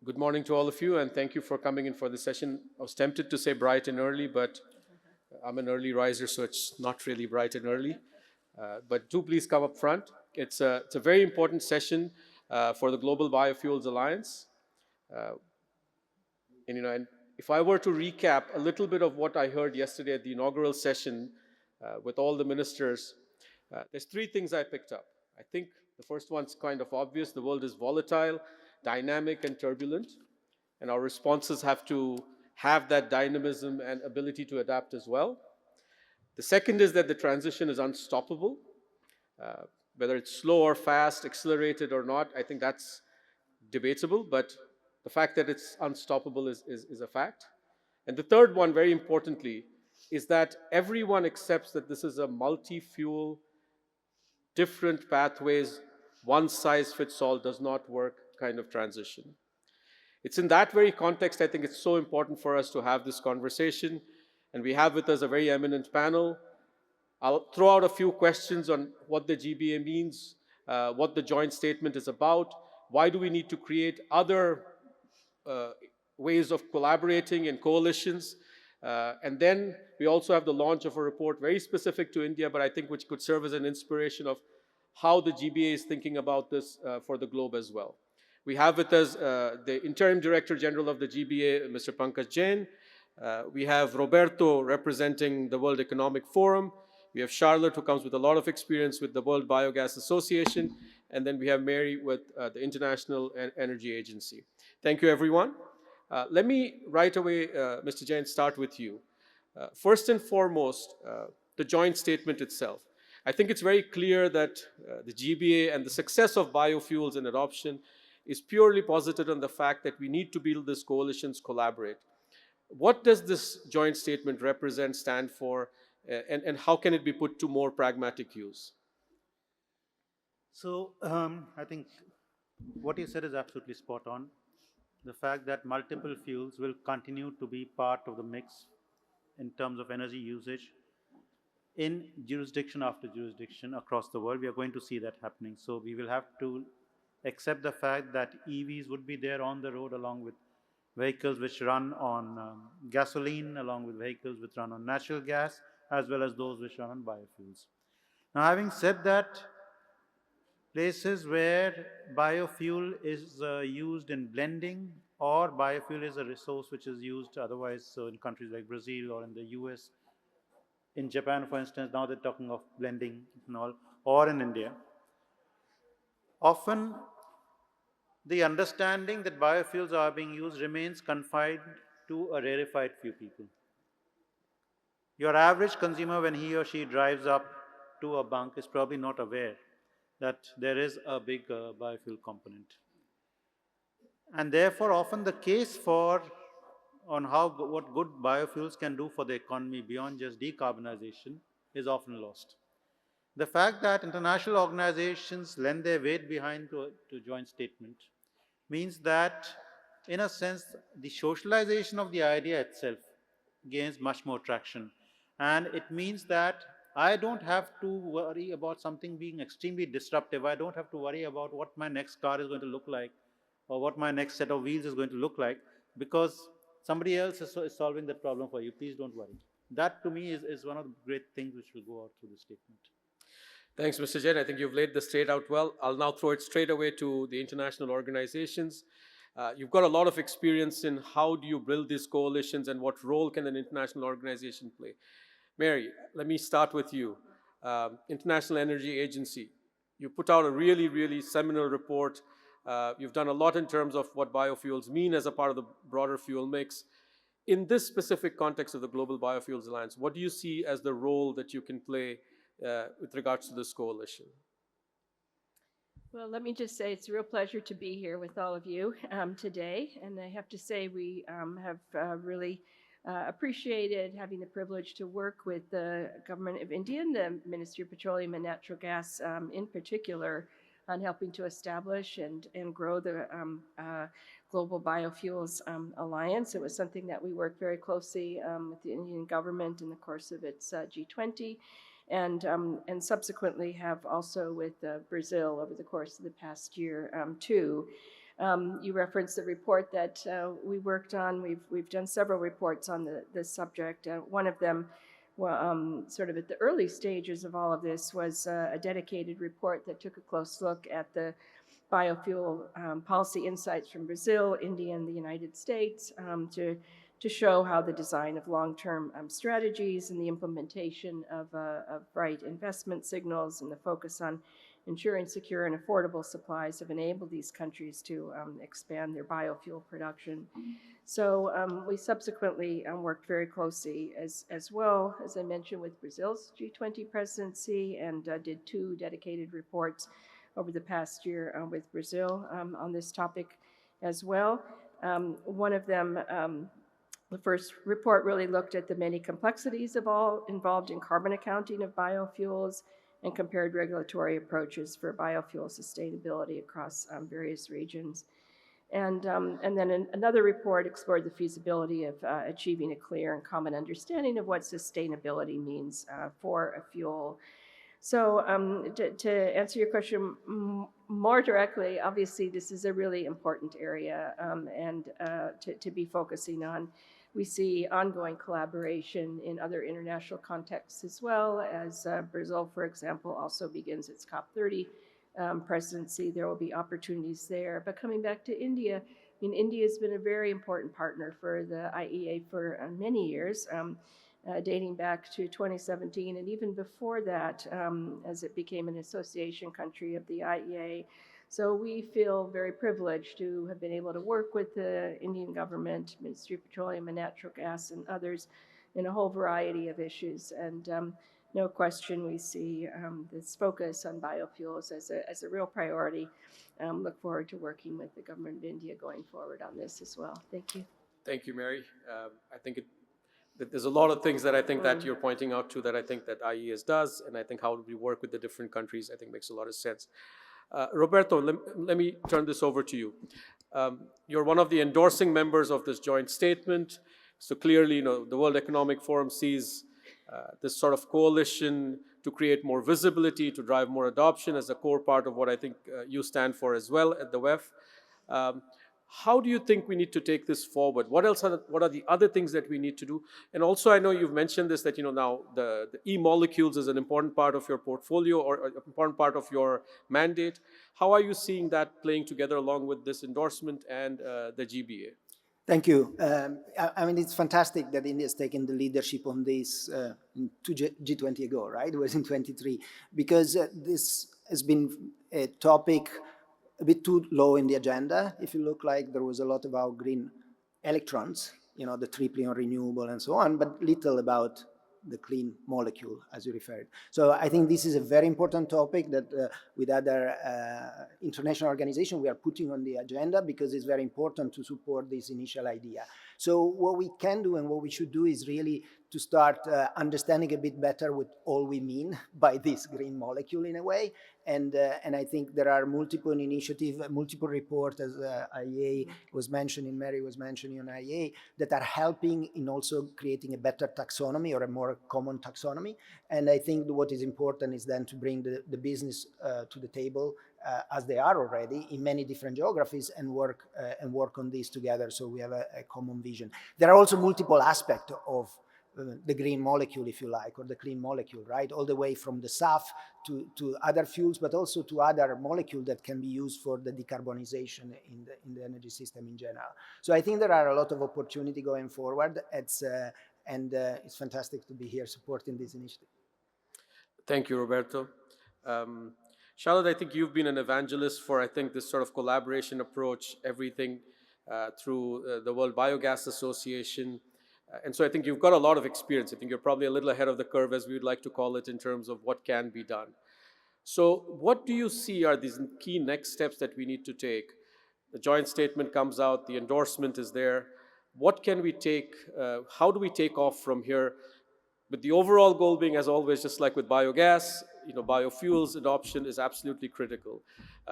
Good morning to all of you, and thank you for coming in for this session. I was tempted to say bright and early, but I'm an early riser, so it's not really bright and early. But do please come up front. It's a very important session for the Global Biofuels Alliance. Uh, and if I were to recap a little bit of what I heard yesterday at the inaugural session with all the ministers, there's three things I picked up. I think the first one's kind of obvious. The world is volatile, dynamic, and turbulent, and our responses have to have that dynamism and ability to adapt as well. The second is that the transition is unstoppable. Uh, Whether it's slow or fast, accelerated or not, I think that's debatable, but the fact that it's unstoppable is a fact. And the third one, very importantly, is that everyone accepts that this is a multi-fuel, different pathways, one size fits all does not work kind of transition. It's in that very context, I think it's so important for us to have this conversation. And we have with us a very eminent panel. I'll throw out a few questions on what the GBA means, what the joint statement is about, why do we need to create other uh, ways of collaborating and coalitions. And then we also have the launch of a report very specific to India, but I think which could serve as an inspiration of how the GBA is thinking about this for the globe as well. We have with us the Interim Director General of the GBA, Mr. Pankaj Jain. We have Roberto representing the World Economic Forum. We have Charlotte, who comes with a lot of experience with the World Biogas Association. And then we have Mary with the International Energy Agency. Thank you, everyone. Let me right away, Mr. Jain, start with you. First and foremost, the joint statement itself. I think it's very clear that the GBA and the success of biofuels and adoption is purely posited on the fact that we need to build these coalitions, collaborate. What does this joint statement represent, stand for, and how can it be put to more pragmatic use? I think what you said is absolutely spot on. The fact that multiple fuels will continue to be part of the mix in terms of energy usage in jurisdiction after jurisdiction across the world, we are going to see that happening. So we will have to accept the fact that EVs would be there on the road along with vehicles which run on gasoline, along with vehicles which run on natural gas, as well as those which run on biofuels. Now, having said that, places where biofuel is used in blending, or biofuel is a resource which is used otherwise, so in countries like Brazil or in the US, in Japan, for instance, now they're talking of blending and all, or in India. Often, the understanding that biofuels are being used remains confined to a rarefied few people. Your average consumer, when he or she drives up to a bunk, is probably not aware that there is a big biofuel component. And therefore, often the case for on what good biofuels can do for the economy beyond just decarbonization is often lost. The fact that international organizations lend their weight behind to joint statement means that, in a sense, the socialization of the idea itself gains much more traction. And it means that I don't have to worry about something being extremely disruptive. I don't have to worry about what my next car is going to look like or what my next set of wheels is going to look like, because somebody else is solving that problem for you. Please don't worry. That, to me, is one of the great things which will go out through the statement. Thanks, Mr. Jain. I think you've laid the state out well. I'll now throw it straight away to the international organizations. You've got a lot of experience in how do you build these coalitions and what role can an international organization play. Mary, let me start with you. International Energy Agency. You put out a really, really seminal report. You've done a lot in terms of what biofuels mean as a part of the broader fuel mix. In this specific context of the Global Biofuels Alliance, what do you see as the role that you can play with regards to this coalition? Well, let me just say it's a real pleasure to be here with all of you today. And I have to say we have really appreciated having the privilege to work with the government of India and the Ministry of Petroleum and Natural Gas in particular on helping to establish and grow the Global Biofuels Alliance. It was something that we worked very closely with the Indian government in the course of its G20 and subsequently have also with Brazil over the course of the past year too. You referenced the report that we worked on. We've done several reports on this subject. One of them, well, sort of at the early stages of all of this, was a dedicated report that took a close look at the biofuel policy insights from Brazil, India, and the United States to show how the design of long-term strategies and the implementation of right investment signals and the focus on ensuring secure and affordable supplies have enabled these countries to expand their biofuel production. So we subsequently worked very closely as well, as I mentioned, with Brazil's G20 presidency and did 2 dedicated reports over the past year with Brazil on this topic as well. One of them, the first report really looked at the many complexities of all involved in carbon accounting of biofuels and compared regulatory approaches for biofuel sustainability across various regions. And then another report explored the feasibility of achieving a clear and common understanding of what sustainability means for a fuel. So to answer your question more directly, obviously this is a really important area and to be focusing on. We see ongoing collaboration in other international contexts as well, as Brazil, for example, also begins its COP30 presidency. There will be opportunities there. But coming back to India, I mean, India has been a very important partner for the IEA for many years. Dating back to 2017, and even before that, as it became an association country of the IEA. So we feel very privileged to have been able to work with the Indian government, Ministry of Petroleum and Natural Gas, and others in a whole variety of issues. And no question, we see this focus on biofuels as a real priority. Look forward to working with the government of India going forward on this as well. Thank you. Thank you, Mary. I think there's a lot of things that I think that you're pointing out to that I think that IES does, and I think how we work with the different countries, I think makes a lot of sense. Roberto, let me turn this over to you. You're one of the endorsing members of this joint statement. So clearly, the World Economic Forum sees this sort of coalition to create more visibility, to drive more adoption as a core part of what I think you stand for as well at the WEF. How do you think we need to take this forward? What are the other things that we need to do? And also, I know you've mentioned this, that now the e-molecules is an important part of your portfolio or an important part of your mandate. How are you seeing that playing together along with this endorsement and the GBA? Thank you. I mean, it's fantastic that India has taken the leadership on this G20 ago, right? It was in 23, because this has been a topic a bit too low in the agenda. If you look, like there was a lot about green electrons, the tripling on renewable and so on, but little about the clean molecule, as you referred. So I think this is a very important topic that with other international organizations we are putting on the agenda, because it's very important to support this initial idea. So what we can do and what we should do is really to start understanding a bit better what all we mean by this green molecule in a way. And I think there are multiple initiatives, multiple reports, as IEA was mentioning, Mary was mentioning on IEA, that are helping in also creating a better taxonomy or a more common taxonomy. And I think what is important is then to bring the business to the table as they are already in many different geographies and work on this together so we have a common vision. There are also multiple aspects of the green molecule, if you like, or the clean molecule, right? All the way from the SAF to other fuels, but also to other molecules that can be used for the decarbonization in the energy system in general. So I think there are a lot of opportunity going forward. It's fantastic to be here supporting this initiative. Thank you, Roberto. Charlotte, I think you've been an evangelist for, I think, this sort of collaboration approach, everything through the World Biogas Association. And so I think you've got a lot of experience. I think you're probably a little ahead of the curve, as we would like to call it, in terms of what can be done. So what do you see are these key next steps that we need to take? The joint statement comes out, the endorsement is there. What can we take, how do we take off from here? With the overall goal being, as always, just like with biogas, biofuels adoption is absolutely critical.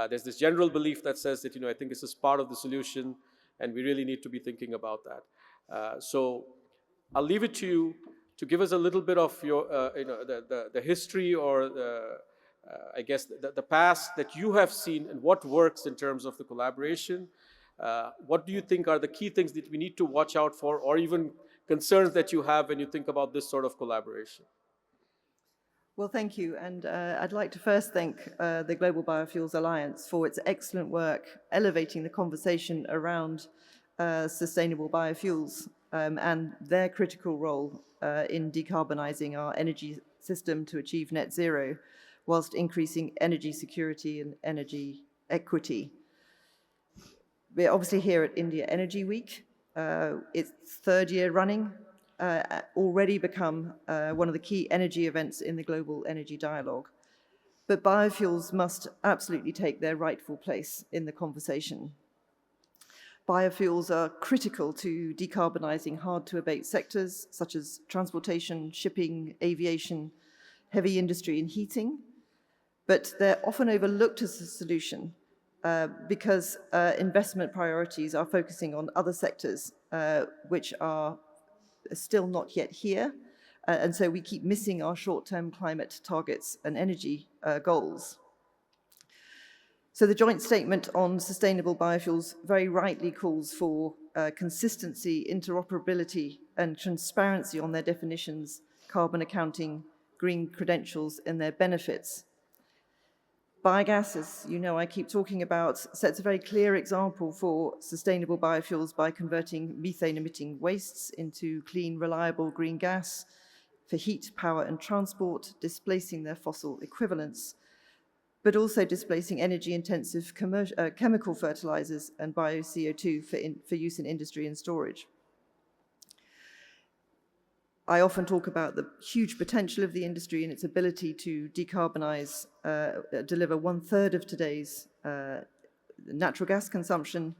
There's this general belief that says that, I think this is part of the solution, and we really need to be thinking about that. So I'll leave it to you to give us a little bit of your, the history or I guess the past that you have seen and what works in terms of the collaboration. What do you think are the key things that we need to watch out for, or even concerns that you have when you think about this sort of collaboration? Well, thank you. And I'd like to first thank the Global Biofuels Alliance for its excellent work elevating the conversation around sustainable biofuels and their critical role in decarbonizing our energy system to achieve net zero, whilst increasing energy security and energy equity. We're obviously here at India Energy Week. It's third year running, already become one of the key energy events in the global energy dialogue. But biofuels must absolutely take their rightful place in the conversation. Biofuels are critical to decarbonizing hard-to-abate sectors such as transportation, shipping, aviation, heavy industry and heating, but they're often overlooked as a solution because investment priorities are focusing on other sectors which are still not yet here. And so we keep missing our short-term climate targets and energy goals. So the joint statement on sustainable biofuels very rightly calls for consistency, interoperability, and transparency on their definitions, carbon accounting, green credentials, and their benefits. Biogas, as you know I keep talking about, sets a very clear example for sustainable biofuels by converting methane-emitting wastes into clean, reliable green gas for heat, power, and transport, displacing their fossil equivalents, but also displacing energy-intensive chemical fertilizers and bio-CO2 for use in industry and storage. I often talk about the huge potential of the industry and its ability to decarbonize, deliver 1/3 of today's natural gas consumption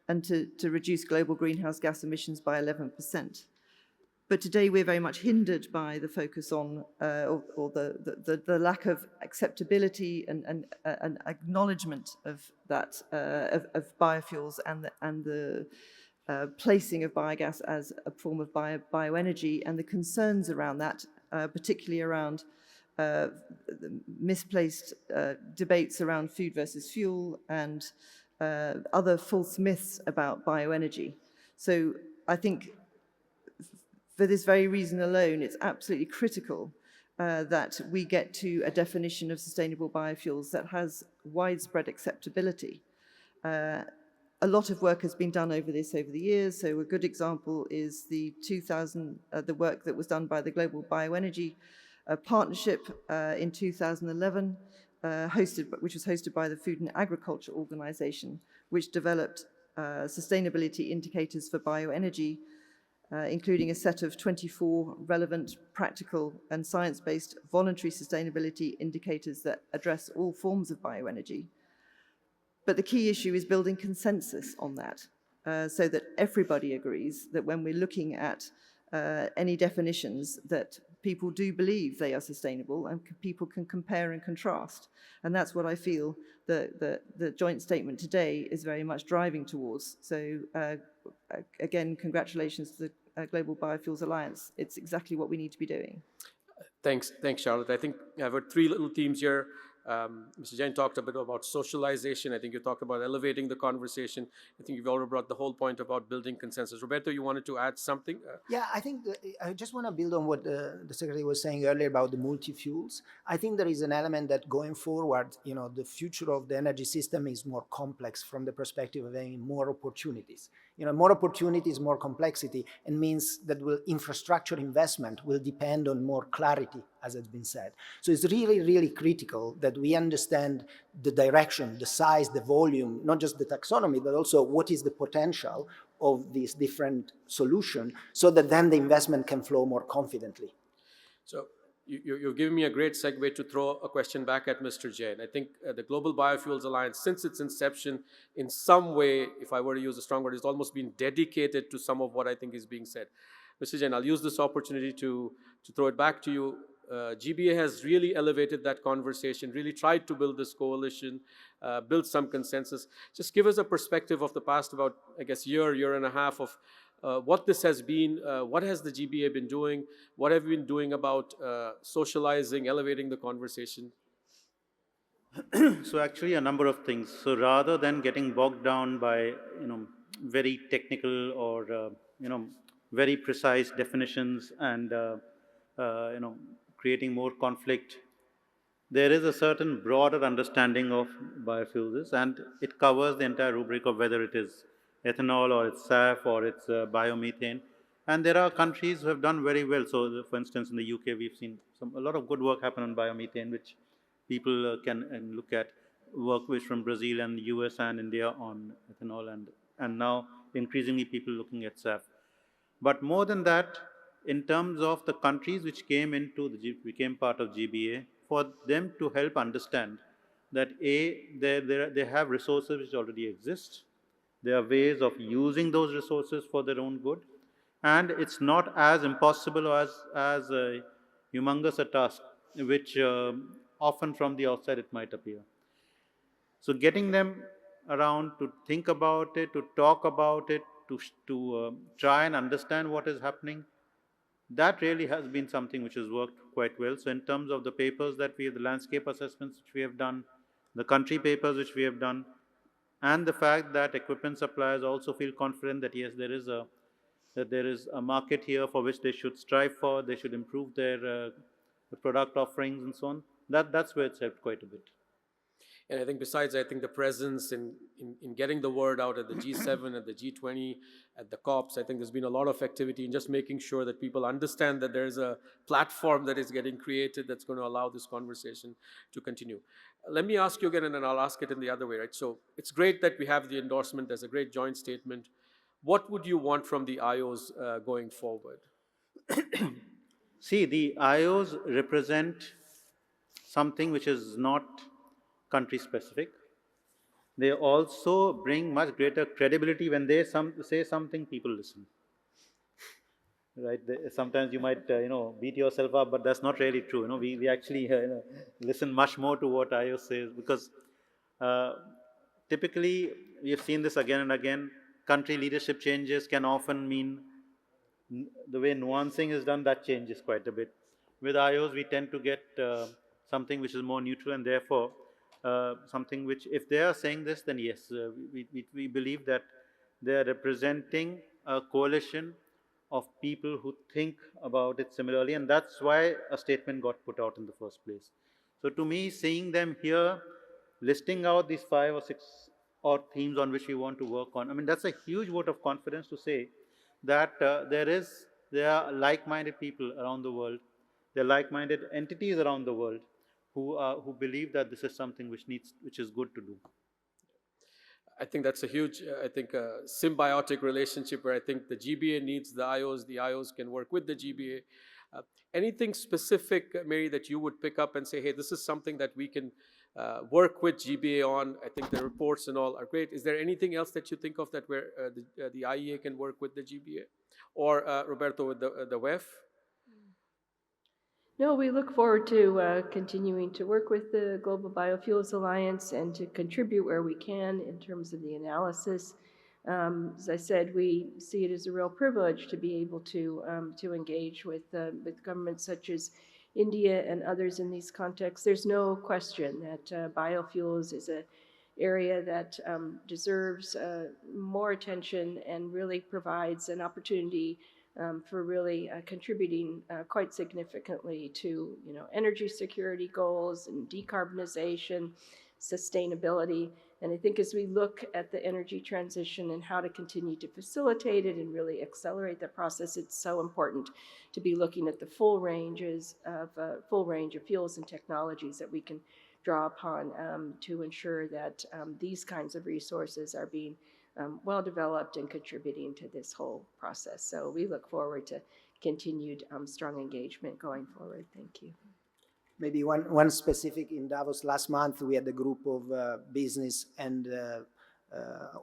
and to reduce global greenhouse gas emissions by 11%. But today we're very much hindered by the focus on, or the lack of acceptability and acknowledgement of that, of biofuels and the placing of biogas as a form of bioenergy and the concerns around that, particularly around misplaced debates around food versus fuel and other false myths about bioenergy. So I think for this very reason alone, it's absolutely critical that we get to a definition of sustainable biofuels that has widespread acceptability. A lot of work has been done over the years. So a good example is the work that was done by the Global Bioenergy Partnership in 2011, which was hosted by the Food and Agriculture Organization, which developed sustainability indicators for bioenergy, including a set of 24 relevant, practical, and science-based voluntary sustainability indicators that address all forms of bioenergy. But the key issue is building consensus on that, so that everybody agrees that when we're looking at any definitions, that people do believe they are sustainable and people can compare and contrast. And that's what I feel the joint statement today is very much driving towards. So again, congratulations to the Global Biofuels Alliance. It's exactly what we need to be doing. Thanks, Charlotte. I think I've heard three little themes here. Mr. Jain talked a bit about socialization. I think you talked about elevating the conversation. I think you've already brought the whole point about building consensus. Roberto, you wanted to add something? Yeah, I think I just want to build on what the Secretary was saying earlier about the multi-fuels. I think there is an element that going forward, the future of the energy system is more complex from the perspective of having more opportunities. More opportunities, more complexity, and means that infrastructure investment will depend on more clarity, as has been said. So it's really, really critical that we understand the direction, the size, the volume, not just the taxonomy, but also what is the potential of these different solutions, so that then the investment can flow more confidently. So you're giving me a great segue to throw a question back at Mr. Jain. I think the Global Biofuels Alliance, since its inception, in some way, if I were to use a strong word, has almost been dedicated to some of what I think is being said. Mr. Jain, I'll use this opportunity to throw it back to you. GBA has really elevated that conversation, really tried to build this coalition, build some consensus. Just give us a perspective of the past about, I guess, year and a half of what this has been, what has the GBA been doing, what have we been doing about socializing, elevating the conversation? So actually a number of things. So rather than getting bogged down by, very technical or, very precise definitions and, creating more conflict, there is a certain broader understanding of biofuels, and it covers the entire rubric of whether it is ethanol or it's SAF or it's biomethane. And there are countries who have done very well. So, for instance, in the UK, we've seen a lot of good work happen on biomethane, which people can look at. Work which from Brazil and the US and India on ethanol, and now increasingly people looking at SAF. But more than that, in terms of the countries which became part of GBA, for them to help understand that they have resources which already exist, there are ways of using those resources for their own good, and it's not as impossible or as humongous a task, which often from the outside it might appear. So getting them around to think about it, to talk about it, to try and understand what is happening, that really has been something which has worked quite well. So in terms of the papers that the landscape assessments which we have done, the country papers which we have done, and the fact that equipment suppliers also feel confident that yes, there is a market here for which they should strive for, they should improve their product offerings and so on. That's where it's helped quite a bit. And I think besides, I think the presence in getting the word out at the G7, at the G20, at the COPs, I think there's been a lot of activity in just making sure that people understand that there's a platform that is getting created that's going to allow this conversation to continue. Let me ask you again, and then I'll ask it in the other way, right? So it's great that we have the endorsement. There's a great joint statement. What would you want from the IOs going forward? See, the IOs represent something which is not country specific. They also bring much greater credibility. When they say something, people listen. Right? Sometimes you might, beat yourself up, but that's not really true. We actually listen much more to what IO says, because uh, typically we have seen this again and again. Country leadership changes can often mean the way nuancing is done, that changes quite a bit. With IOs, we tend to get something which is more neutral, and therefore something which, if they are saying this, then yes, we believe that they are representing a coalition of people who think about it similarly, and that's why a statement got put out in the first place. So to me, seeing them here, listing out these 5 or 6 odd themes on which we want to work on, I mean, that's a huge vote of confidence to say that there are like-minded people around the world, there are like-minded entities around the world who believe that this is something which is good to do. I think that's a huge, symbiotic relationship where I think the GBA needs the IOs can work with the GBA. Anything specific, Mary, that you would pick up and say, hey, this is something that we can work with GBA on? I think the reports and all are great. Is there anything else that you think of that where the IEA can work with the GBA? Or, Roberto, with the WEF? No, we look forward to continuing to work with the Global Biofuels Alliance and to contribute where we can in terms of the analysis. As I said, we see it as a real privilege to be able to engage with governments such as India and others in these contexts. There's no question that biofuels is an area that deserves more attention and really provides an opportunity for really contributing quite significantly to energy security goals and decarbonization, sustainability. And I think as we look at the energy transition and how to continue to facilitate it and really accelerate the process, it's so important to be looking at the full range of fuels and technologies that we can draw upon to ensure that these kinds of resources are being well developed and contributing to this whole process. So we look forward to continued strong engagement going forward. Thank you. Maybe one specific, in Davos last month, we had a group of business and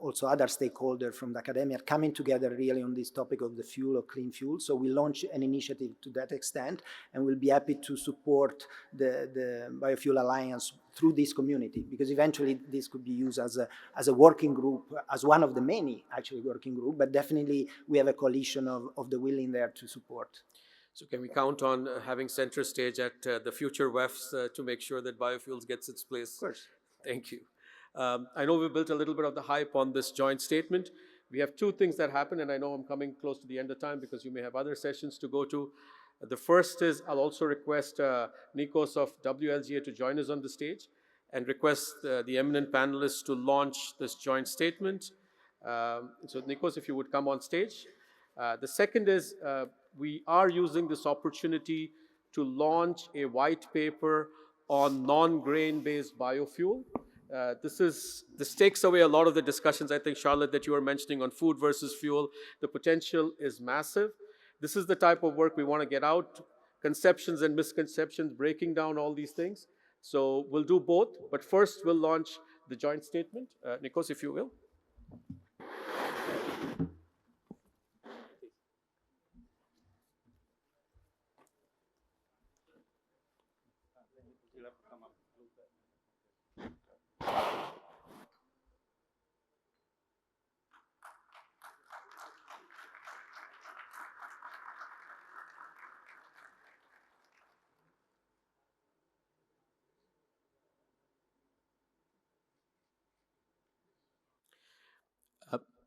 also other stakeholders from the academia coming together really on this topic of the fuel or clean fuel. So we launched an initiative to that extent, and we'll be happy to support the Biofuel Alliance through this community, because eventually this could be used as a working group, as one of the many actually working group, but definitely we have a coalition of the willing there to support. So can we count on having center stage at the future WEFs to make sure that biofuels gets its place? Of course. Thank you. I know we built a little bit of the hype on this joint statement. We have two things that happen, and I know I'm coming close to the end of time because you may have other sessions to go to. The first is I'll also request Nikos of WLGA to join us on the stage and request the eminent panelists to launch this joint statement. So Nikos, if you would come on stage. The second is we are using this opportunity to launch a white paper on non-grain-based biofuel. This takes away a lot of the discussions, I think, Charlotte, that you were mentioning on food versus fuel. The potential is massive. This is the type of work we want to get out, conceptions and misconceptions, breaking down all these things. So we'll do both, but first we'll launch the joint statement. Nikos, if you will.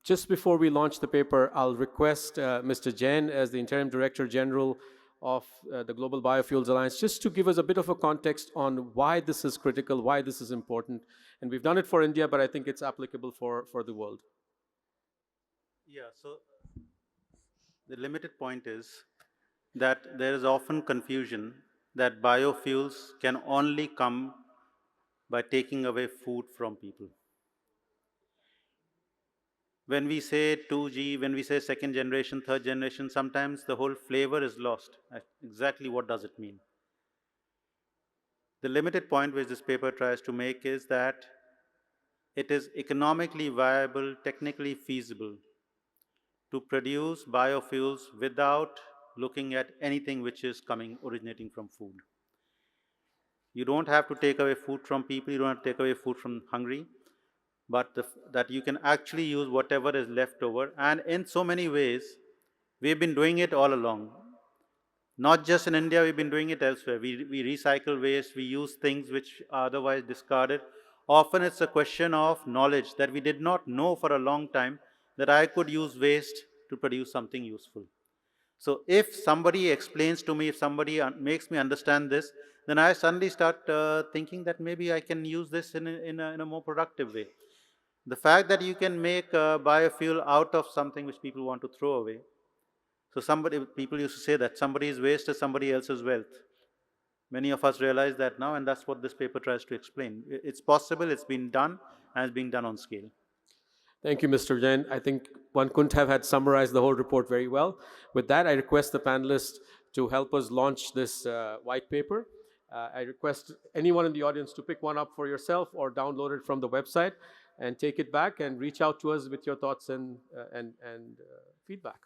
Just before we launch the paper, I'll request Mr. Jain, as the Interim Director General of the Global Biofuels Alliance, just to give us a bit of a context on why this is critical, why this is important. And we've done it for India, but I think it's applicable for the world. Yeah, so the limited point is that there is often confusion that biofuels can only come by taking away food from people. When we say 2G, when we say second generation, third generation, sometimes the whole flavor is lost. Exactly what does it mean? The limited point which this paper tries to make is that it is economically viable, technically feasible to produce biofuels without looking at anything which is originating from food. You don't have to take away food from people, you don't have to take away food from hungry, but that you can actually use whatever is left over. And in so many ways, we've been doing it all along. Not just in India, we've been doing it elsewhere. We recycle waste, we use things which are otherwise discarded. Often it's a question of knowledge that we did not know for a long time that I could use waste to produce something useful. So if somebody explains to me, if somebody makes me understand this, then I suddenly start thinking that maybe I can use this in a more productive way. The fact that you can make biofuel out of something which people want to throw away. So people used to say that somebody's waste is somebody else's wealth. Many of us realize that now, and that's what this paper tries to explain. It's possible, it's been done, and it's being done on scale. Thank you, Mr. Jain. I think one couldn't have had summarized the whole report very well. With that, I request the panelists to help us launch this white paper. I request anyone in the audience to pick one up for yourself or download it from the website and take it back and reach out to us with your thoughts and feedback.